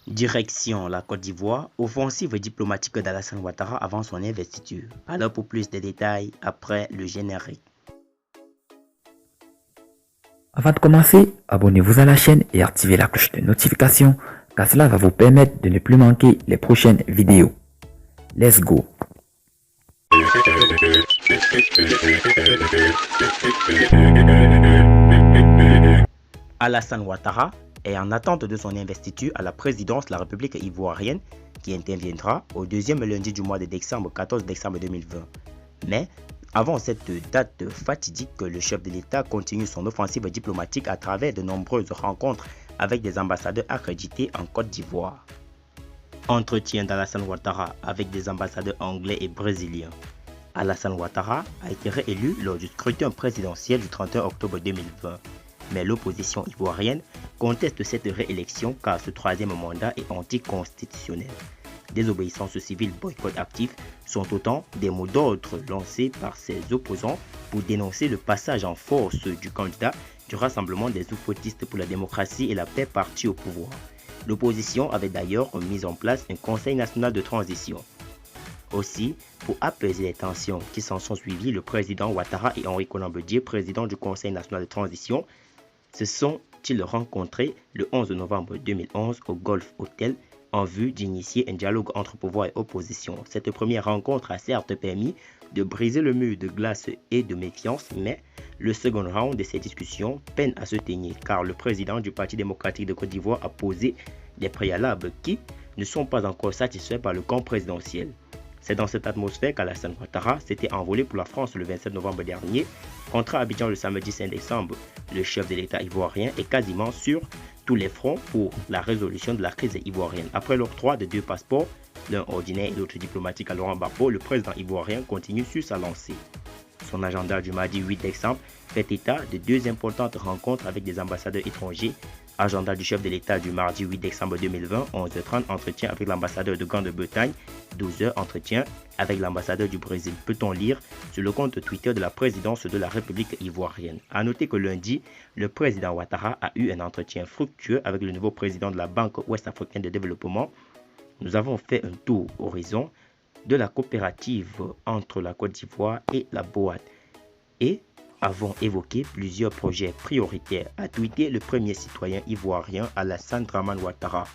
Direction la Côte d'Ivoire, offensive diplomatique d'Alassane Ouattara avant son investiture. Alors pour plus de détails, après le générique. Avant de commencer, abonnez-vous à la chaîne et activez la cloche de notification car cela va vous permettre de ne plus manquer les prochaines vidéos. Let's go! Alassane Ouattara est en attente de son investiture à la présidence de la République ivoirienne qui interviendra au deuxième lundi du mois de décembre, 14 décembre 2020. Mais avant cette date fatidique, le chef de l'État continue son offensive diplomatique à travers de nombreuses rencontres avec des ambassadeurs accrédités en Côte d'Ivoire. Entretien d'Alassane Ouattara avec des ambassadeurs anglais et brésiliens. Alassane Ouattara a été réélu lors du scrutin présidentiel du 31 octobre 2020. Mais l'opposition ivoirienne conteste cette réélection car ce troisième mandat est anticonstitutionnel. Désobéissance civile, boycott actif sont autant des mots d'ordre lancés par ses opposants pour dénoncer le passage en force du candidat du Rassemblement des oufouettistes pour la démocratie et la paix parti au pouvoir. L'opposition avait d'ailleurs mis en place un Conseil national de transition. Aussi, pour apaiser les tensions qui s'en sont suivies, le président Ouattara et Henri Konan Bédié, président du Conseil national de transition, se sont-ils rencontrés le 11 novembre 2011 au Golf Hotel en vue d'initier un dialogue entre pouvoir et opposition. Cette première rencontre a certes permis de briser le mur de glace et de méfiance, mais le second round de ces discussions peine à se tenir car le président du Parti démocratique de Côte d'Ivoire a posé des préalables qui ne sont pas encore satisfaits par le camp présidentiel. C'est dans cette atmosphère qu'Alassane Ouattara s'était envolé pour la France le 27 novembre dernier. Rentré à Abidjan le samedi 5 décembre, le chef de l'État ivoirien est quasiment sur tous les fronts pour la résolution de la crise ivoirienne. Après l'octroi de 2 passeports, l'un ordinaire et l'autre diplomatique à Laurent Gbagbo, le président ivoirien continue sur sa lancée. Son agenda du mardi 8 décembre fait état de 2 importantes rencontres avec des ambassadeurs étrangers. Agenda du chef de l'État du mardi 8 décembre 2020, 11h30, entretien avec l'ambassadeur de Grande-Bretagne, 12h, entretien avec l'ambassadeur du Brésil. Peut-on lire sur le compte Twitter de la présidence de la République ivoirienne. A noter que lundi, le président Ouattara a eu un entretien fructueux avec le nouveau président de la Banque ouest-africaine de développement. Nous avons fait un tour horizon de la coopérative entre la Côte d'Ivoire et la BOAD et avons évoqué plusieurs projets prioritaires, a tweeté le premier citoyen ivoirien Alassane Dramane Ouattara.